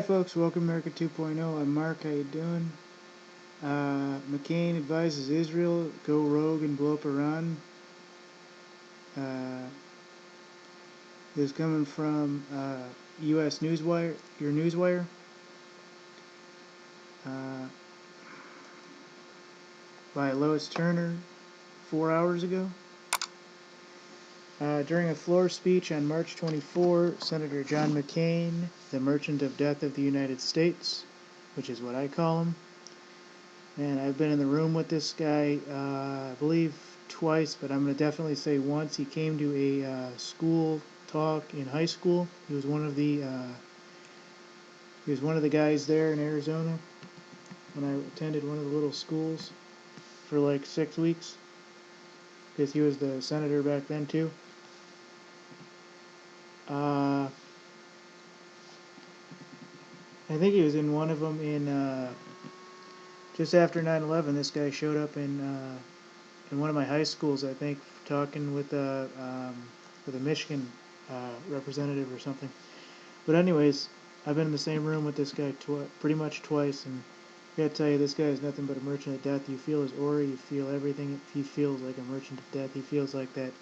folks, welcome to America 2.0. I'm Mark. How you doing? McCain advises Israel go rogue and blow up Iran. This is coming from U.S. Newswire, your Newswire. By Lois Turner 4 hours ago. During a floor speech on March 24, Senator John McCain, the merchant of death of the United States, which is what I call him, and I've been in the room with this guy, I believe twice, but I'm going to definitely say once. He came to a school talk in high school. He was one of the guys there in Arizona when I attended one of the little schools for like 6 weeks, because he was the senator back then too. I think he was in one of them in just after 9/11. This guy showed up in one of my high schools, I think, talking with a Michigan representative or something. But anyways, I've been in the same room with this guy pretty much twice, and I gotta tell you, this guy is nothing but a merchant of death. You feel his aura, you feel everything. He feels like a merchant of death. He feels like that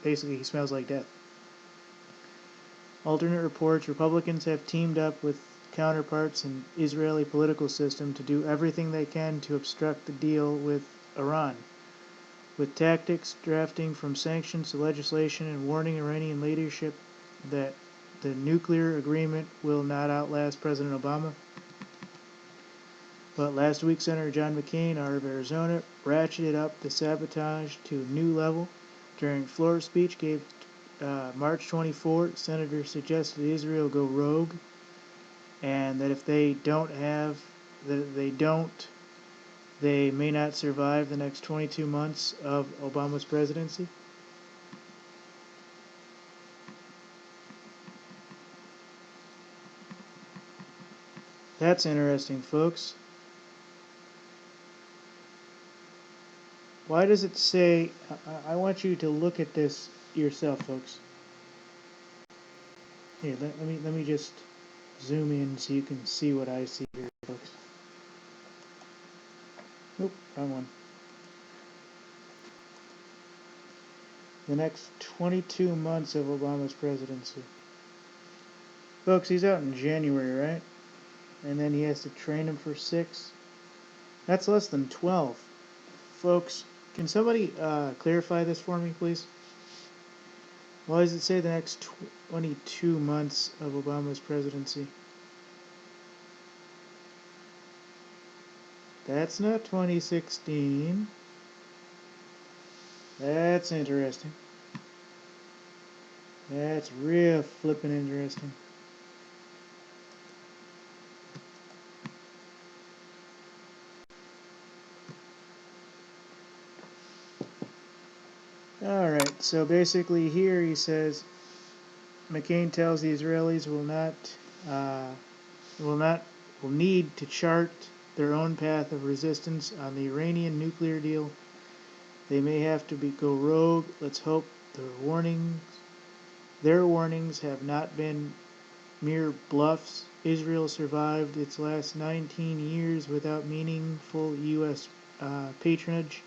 basically he smells like death. Alternate reports: Republicans have teamed up with counterparts in Israeli political system to do everything they can to obstruct the deal with Iran, with tactics drafting from sanctions to legislation and warning Iranian leadership that the nuclear agreement will not outlast President Obama. But last week, Senator John McCain, out of Arizona, ratcheted up the sabotage to a new level. During floor speech gave March 24, Senator suggested Israel go rogue, and that if they they may not survive the next 22 months of Obama's presidency. That's interesting, folks. Why does it say, I want you to look at this yourself, folks. Here, let me just zoom in so you can see what I see here, folks. Nope, wrong one. The next 22 months of Obama's presidency. Folks, he's out in January, right? And then he has to train him for 6. That's less than 12. Folks, can somebody clarify this for me, please? Why does it say the next 22 months of Obama's presidency? That's not 2016. That's interesting. That's real flippin' interesting. Alright, so basically here he says McCain tells the Israelis will need to chart their own path of resistance on the Iranian nuclear deal. They may have to go rogue. Let's hope their warnings have not been mere bluffs. Israel survived its last 19 years without meaningful U.S. patronage.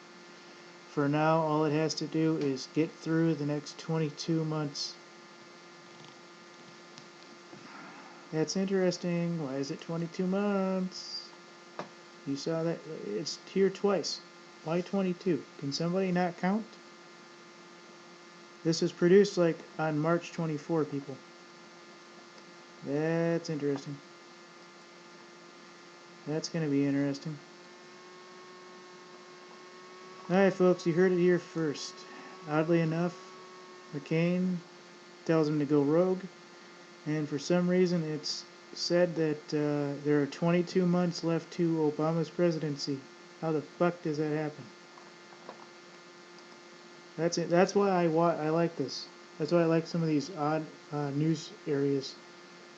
For now, all it has to do is get through the next 22 months. That's interesting. Why is it 22 months? You saw that? It's here twice. Why 22? Can somebody not count? This was produced like on March 24, people. That's interesting. That's going to be interesting. Alright, folks, you heard it here first. Oddly enough, McCain tells him to go rogue, and for some reason it's said that there are 22 months left to Obama's presidency. How the fuck does that happen? That's it. That's why I like this. That's why I like some of these odd news areas,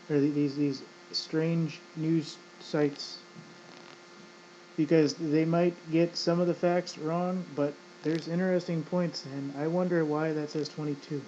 or these strange news sites, because they might get some of the facts wrong, but there's interesting points, and I wonder why that says 22.